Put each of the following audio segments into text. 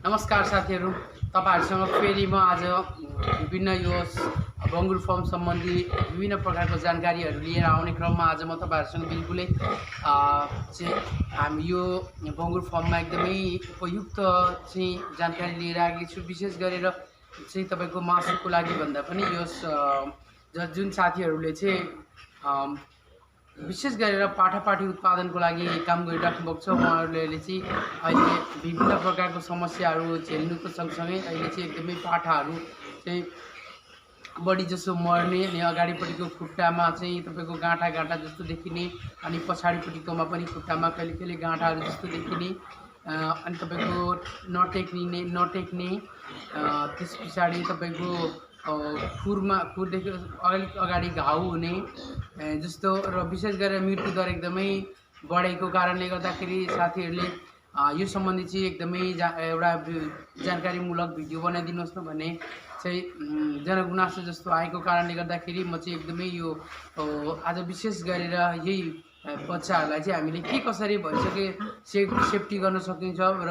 नमस्कार साथीहरु, तपाईहरुसँग फेरि म आज विभिन्न यो बंगुर फर्म सम्बन्धी विभिन्न प्रकारको जानकारीहरु लिएर आउने क्रममा आज म तपाईहरुसँग बिल्कुलै हामी यो बंगुर फर्ममा एकदमै उपयुक्त जानकारी लिएर आएको छु। विशेष गरेर तपाईको मासुको लागि भन्दा पनि यो जुन साथीहरुले विशेष गरेर पाठापाठी उत्पादनको लागि काम गरिराख्नु भएको छ, उहाँहरूले अहिले विभिन्न प्रकारको समस्याहरू झेल्नुको सँगसँगै अहिले एकदमै पाठाहरू बढी जसो मर्ने अनि अगाडिपट्टिको खुट्टामा तपाईको गाँठा गाँठा जस्तो देखिने अनि पछाडिपट्टिकोमा पनि खुट्टामा कहिले कहिले गाँठाहरू जस्तो देखिने अनि तपाईको नटेक्ने त्यस पछाडि तपाईको खुरदेखि अलिक अगाडि घाउ हुने जस्तो र विशेष गरेर मृत्यु दर एकदमै बढेको कारणले गर्दाखेरि साथीहरूले यो सम्बन्धी एकदमै एउटा जानकारीमूलक भिडियो बनाइदिनुहोस् न भन्ने जनगुनासो जस्तो आएको कारणले गर्दाखेरि म एकदमै यो आज विशेष गरेर यही बच्चाहरूलाई हामीले के कसरी भइसके सेफ्टी गर्न सकिन्छ र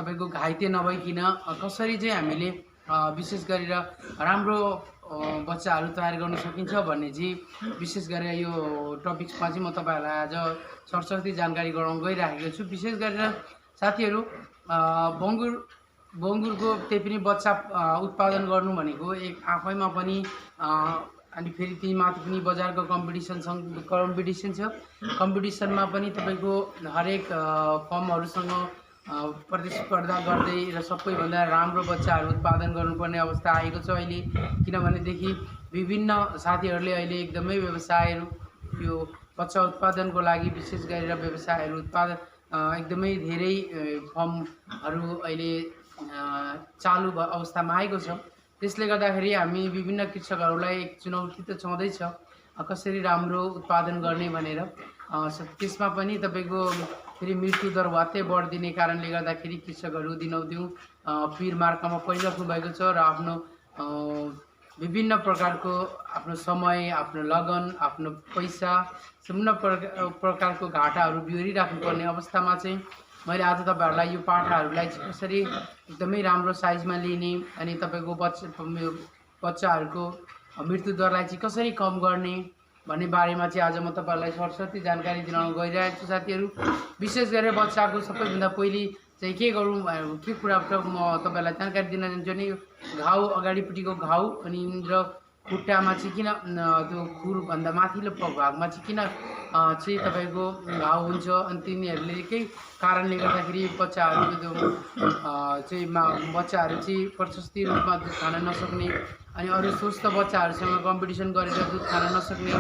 तपाईको घाइते नभइकिन कसरी हामीले विशेष गरेर राम्रो बच्चाहरू तयार गर्न सकिन्छ भन्ने विशेष गरेर यो टपिक्समा म तपाईहरुलाई आज सरसर्ती जानकारी गराउन गइरहेको छु। विशेष गरेर साथीहरु बंगुरको त्यही पनि बच्चा उत्पादन गर्नु भनेको एक आफैमा पनि अनि फेरि त्यही माथि पनि बजारको कम्पिटिसन छ। कम्पिटिसनमा पनि तपाईको हरेक फर्महरुसँग प्रतिस्पर्धा गर्दै र सबैभन्दा राम्रो बच्चाहरू उत्पादन गर्नुपर्ने अवस्था आएको छ अहिले। किनभनेदेखि विभिन्न साथीहरूले अहिले एकदमै व्यवसायहरू यो बच्चा उत्पादनको लागि विशेष गरेर व्यवसायहरू उत्पादन एकदमै धेरै फर्महरू अहिले चालु अवस्थामा आएको छ। त्यसले गर्दाखेरि हामी विभिन्न कृषकहरूलाई एक चुनौती त छँदैछ कसरी राम्रो उत्पादन गर्ने भनेर। त्यसमा पनि तपाईको फेरि मृत्यु दर वात्तै बढ्दिने कारणले गर्दाखेरि कृषकहरू दिनौदिन पीर मार्कामा परिराख्नु भएको छ र आफ्नो विभिन्न प्रकारको आफ्नो समय, आफ्नो लगन, आफ्नो पैसा, विभिन्न प्रकारको घाटाहरू बिहोरिराख्नुपर्ने अवस्थामा मैले आज तपाईहरुलाई यो पाठाहरूलाई कसरी एकदमै राम्रो साइजमा लिने अनि तपाईको बच्चाहरूको मृत्यु दरलाई कसरी कम गर्ने भन्ने बारेमा आज म तपाईहरुलाई सरसर्ती जानकारी दिलाउन गइरहेको छु। साथीहरु विशेष गरेर बच्चाको सबैभन्दा पहिले के गरौँ के कुरा म तपाईहरुलाई जानकारी दिन चाहन्छु नि घाउ अगाडिपट्टिको घाउ अनि र खुट्टामा किन त्यो खुरभन्दा माथिल्लो भागमा किन तपाईको घाउ हुन्छ अनि तिनीहरूले केही कारणले गर्दाखेरि बच्चाहरू प्रशस्ति रूपमा दुध खान नसक्ने अनि अरू स्वस्थ बच्चाहरूसँग कम्पिटिसन गरेर दुध खान नसक्ने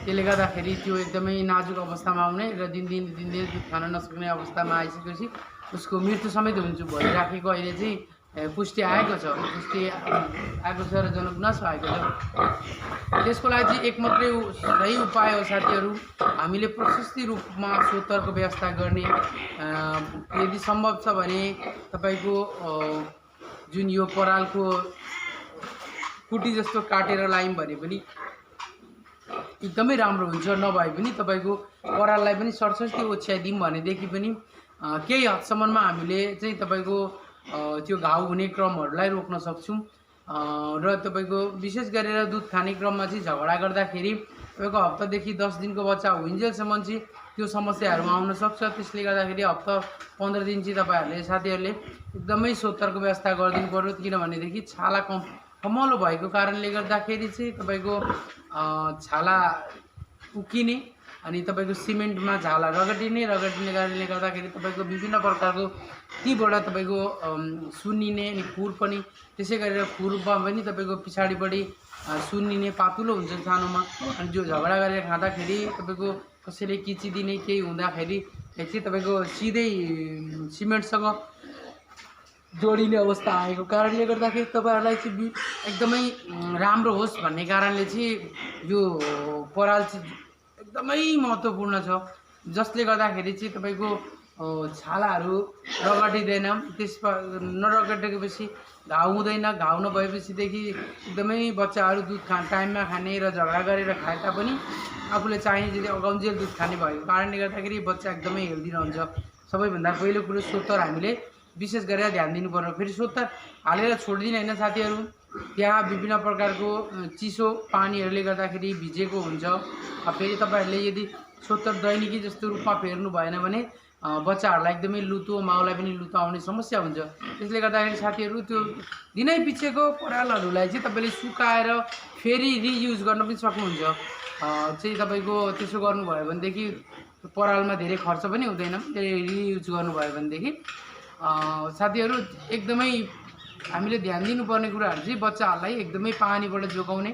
त्यसले गर्दाखेरि त्यो एकदमै नाजुक अवस्थामा आउने र दिनदिन दुध खान नसक्ने अवस्थामा आइसकेपछि उसको मृत्यु समेत भइराखेको अहिले पुष्टि आएको छ र जनगुनासो आएको छ। त्यसको लागि एक मात्रै सही उपाय हो साथीहरु, हामीले प्रशस्ति रूपमा सोतरको व्यवस्था गर्ने। यदि सम्भव छ भने तपाईको जुन यो परालको कुटी जस्तो काटेर लायौं भने पनि एकदमै राम्रो हुन्छ। नभए पनि तपाईको पराललाई पनि सरसर्ती ओछ्याइदिउँ भनेदेखि पनि केही हदसम्ममा हामीले तपाईको त्यो घाउ हुने क्रमहरूलाई रोक्न सक्छौं र तपाईको विशेष गरेर दुध खाने क्रममा झगडा गर्दाखेरि तपाईको हप्तादेखि 10 दिनको बच्चा हुइन्जेलसम्म त्यो समस्याहरू आउन सक्छ। त्यसले गर्दाखेरि हप्ता 15 दिन तपाईहरुले साथीहरुले एकदमै सोतरको व्यवस्था गरिदिनु पर्यो। किनभनेदेखि छाला कमलो भएको कारणले गर्दाखेरि तपाईको छाला उकिने अनि तपाईको सिमेन्टमा झाला रगटिने कारणले गर्दाखेरि तपाईको विभिन्न प्रकारको तीबाट तपाईको सुन्निने अनि खुर पनि त्यसै गरेर खुरमा पनि तपाईको पछाडिपट्टि सुन्निने पातुलो हुन्छ सानोमा अनि जो झगडा गरेर खाँदाखेरि तपाईको कसैले किचिदिने केही हुँदाखेरि तपाईको सिधै सिमेन्टसँग जोडिने अवस्था आएको कारणले गर्दाखेरि तपाईहरुलाई एकदमै राम्रो होस् भन्ने कारणले यो पराल एकदमै महत्त्वपूर्ण छ, जसले गर्दाखेरि तपाईको छालाहरू रगटिँदैन। त्यसमा नरगटेपछि घाउ हुँदैन। घाउ नभएपछिदेखि एकदमै बच्चाहरू दुध टाइममा खाने र झगडा गरेर खाए तापनि आफूले चाहिने जति अगाउन्जेल दुध खाने भएको कारणले गर्दाखेरि बच्चा एकदमै हेल्दी रहन्छ। सबैभन्दा पहिलो कुरो सोतर हामीले विशेष गरेर ध्यान दिनुपर्छ। फेरि सोत्तर हालेर छोडिदिने होइन साथीहरू, त्यहाँ विभिन्न प्रकारको चिसो पानीहरूले गर्दाखेरि भिजेको हुन्छ। फेरि तपाईँहरूले यदि सोत्तर दैनिकी जस्तो रूपमा फेर्नु भएन भने बच्चाहरूलाई एकदमै लुतो, माउलाई पनि लुतो आउने समस्या हुन्छ। त्यसले गर्दाखेरि साथीहरू त्यो दिनै पिछेको परालहरूलाई चाहिँ तपाईँले सुकाएर फेरि रियुज गर्न पनि सक्नुहुन्छ। चाहिँ तपाईँको त्यसो गर्नुभयो भनेदेखि परालमा धेरै खर्च पनि हुँदैन, रियुज गर्नुभयो भनेदेखि। साथीहरू एकदमै हामीले ध्यान दिनुपर्ने कुराहरू चाहिँ बच्चाहरूलाई एकदमै पानीबाट जोगाउने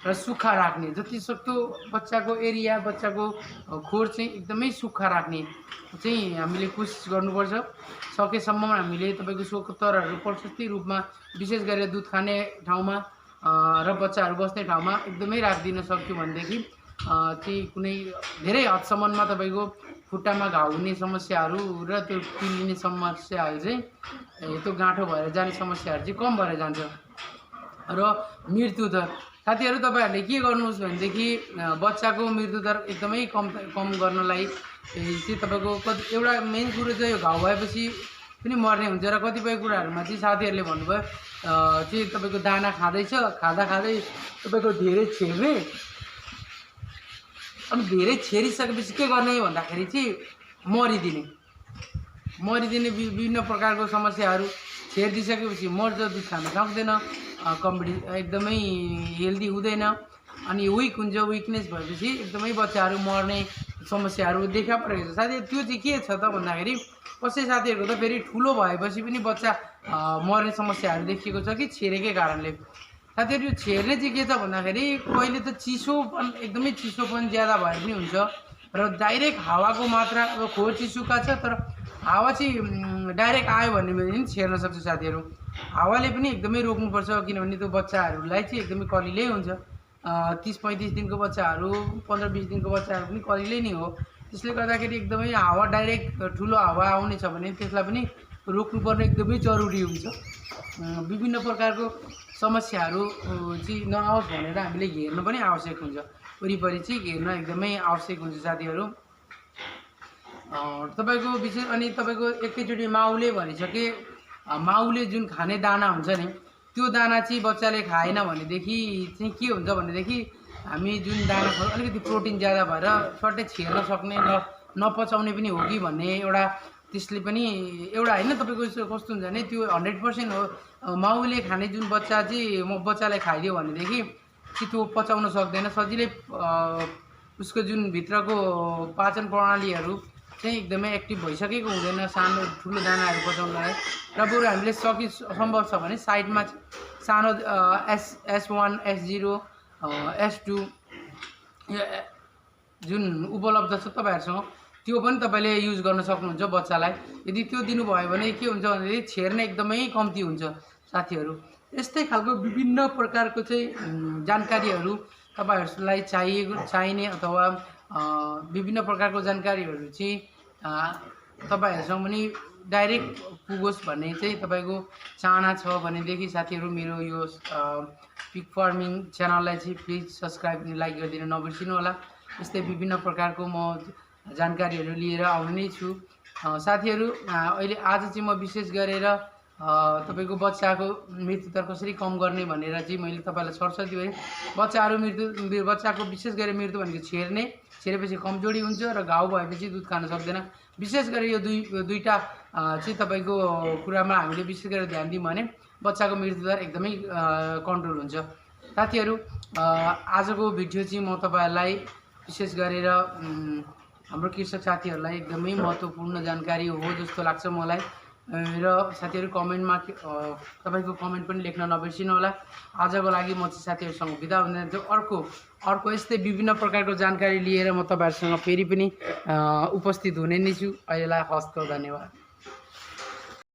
र सुक्खा राख्ने, जतिसक्दो बच्चाको एरिया, बच्चाको खोर चाहिँ एकदमै सुक्खा राख्ने चाहिँ हामीले कोसिस गर्नुपर्छ। सकेसम्म हामीले तपाईँको सोत्तरहरू प्रशस्ती रूपमा विशेष गरेर दुध खाने ठाउँमा र बच्चाहरू बस्ने ठाउँमा एकदमै राखिदिन सक्यो भनेदेखि चाहिँ कुनै धेरै हदसम्ममा तपाईँको खुट्टामा घाउ हुने समस्याहरू र त्यो पिल्लिने समस्याहरू चाहिँ त्यो गाँठो भएर जाने समस्याहरू चाहिँ कम भएर जान्छ। र मृत्युदर साथीहरू तपाईँहरूले के गर्नुहोस् भनेदेखि बच्चाको मृत्युदर एकदमै कम गर्नलाई चाहिँ तपाईँको एउटा मेन कुरो चाहिँ यो घाउ भएपछि पनि मर्ने हुन्छ र कतिपय कुराहरूमा चाहिँ साथीहरूले भन्नुभयो चाहिँ तपाईँको दाना खाँदैछ, खाँदा खाँदै तपाईँको धेरै छेर्ने, अनि धेरै छेरिसकेपछि के गर्ने भन्दाखेरि चाहिँ मरिदिने विभिन्न प्रकारको समस्याहरू। छेरिदिइसकेपछि मर्छ, दुध खान सक्दैन, एकदमै हेल्दी हुँदैन, अनि विक हुन्छ। विकनेस भएपछि एकदमै बच्चाहरू मर्ने समस्याहरू देखा परेको छ। साथी त्यो चाहिँ के छ त भन्दाखेरि कसै साथीहरूको त फेरि ठुलो भएपछि पनि बच्चा मर्ने समस्याहरू देखिएको छ कि छेरेकै कारणले। साथीहरू यो छेर्ने चाहिँ के छ भन्दाखेरि कहिले त चिसोपन, एकदमै चिसोपन ज्यादा भए पनि हुन्छ र डाइरेक्ट हावाको मात्रा, अब खोर चिसोका छ तर हावा चाहिँ डाइरेक्ट आयो भने पनि छेर्न सक्छ साथीहरू। हावाले पनि एकदमै रोक्नुपर्छ, किनभने त्यो बच्चाहरूलाई चाहिँ एकदमै कलिलै हुन्छ। 30-35 दिनको बच्चाहरू, 15-20 दिनको बच्चाहरू पनि कलिलै नै हो। त्यसले गर्दाखेरि एकदमै हावा डाइरेक्ट ठुलो हावा आउने छ भने त्यसलाई पनि रोक्नुपर्ने एकदमै जरुरी हुन्छ। विभिन्न प्रकारको समस्याहरू चाहिँ नआओस् भनेर हामीले हेर्नु पनि आवश्यक हुन्छ। वरिपरि चाहिँ हेर्न एकदमै आवश्यक हुन्छ साथीहरू। तपाईँको विशेष अनि तपाईँको एकैचोटि माउले भनिसके, माउले जुन खाने दाना हुन्छ नि त्यो दाना चाहिँ बच्चाले खाएन भनेदेखि चाहिँ के हुन्छ भनेदेखि हामी जुन दाना खान्छौँ अलिकति प्रोटिन ज्यादा भएर सट्टै छेर्न सक्ने, नपचाउने पनि हो कि भन्ने एउटा, त्यसले पनि एउटा होइन तपाईँको कस्तो हुन्छ भने त्यो 100% हो। माउले खाने जुन बच्चा चाहिँ बच्चालाई खाइदियो भनेदेखि चाहिँ त्यो पचाउन सक्दैन, सजिलै उसको जुन भित्रको पाचन प्रणालीहरू चाहिँ एकदमै एक्टिभ भइसकेको हुँदैन सानो ठुलो दानाहरू पचाउनलाई। र बरु हामीले सम्भव छ भने साइडमा सानो S1, S0, S2 जुन उपलब्ध छ तपाईँहरूसँग त्यो पनि तपाईँले युज गर्न सक्नुहुन्छ बच्चालाई। यदि त्यो दिनुभयो भने के हुन्छ भनेदेखि छेर्ने एकदमै कम्ती हुन्छ साथीहरू। यस्तै खालको विभिन्न प्रकारको चाहिँ जानकारीहरू तपाईँहरूलाई चाहिने अथवा विभिन्न प्रकारको जानकारीहरू चाहिँ तपाईँहरूसँग पनि डाइरेक्ट पुगोस् भन्ने चाहिँ तपाईँको चाहना छ भनेदेखि साथीहरू मेरो यो पिग फार्मिङ च्यानललाई चाहिँ प्लिज सब्सक्राइब अनि लाइक गरिदिन नबिर्सिनु होला। यस्तै विभिन्न प्रकारको म जानकारीहरू लिएर आउने नै छु साथीहरू। अहिले आज चाहिँ म विशेष गरेर तपाईँको बच्चाको मृत्युदर कसरी कम गर्ने भनेर चाहिँ मैले तपाईँलाई सरसर्ती दिएँ। बच्चाको विशेष गरेर मृत्यु भनेको छेरेपछि कमजोरी हुन्छ र घाउ भएपछि दुध खान सक्दैन। विशेष गरेर यो दुईटा चाहिँ तपाईँको कुरामा हामीले विशेष गरेर ध्यान दियौँ भने बच्चाको मृत्युदर एकदमै कन्ट्रोल हुन्छ साथीहरू। आजको भिडियो चाहिँ म तपाईँहरूलाई विशेष गरेर हाम्रो कृषक साथीहरूलाई एकदमै महत्त्वपूर्ण जानकारी हो जस्तो लाग्छ मलाई। र साथीहरू कमेन्टमा तपाईँको कमेन्ट पनि लेख्न नबिर्सिनु होला। आजको लागि म चाहिँ साथीहरूसँग बिदा हुन जान्छु। अर्को यस्तै विभिन्न प्रकारको जानकारी लिएर म तपाईँहरूसँग फेरि पनि उपस्थित हुने नै छु। अहिलेलाई हस्त, धन्यवाद।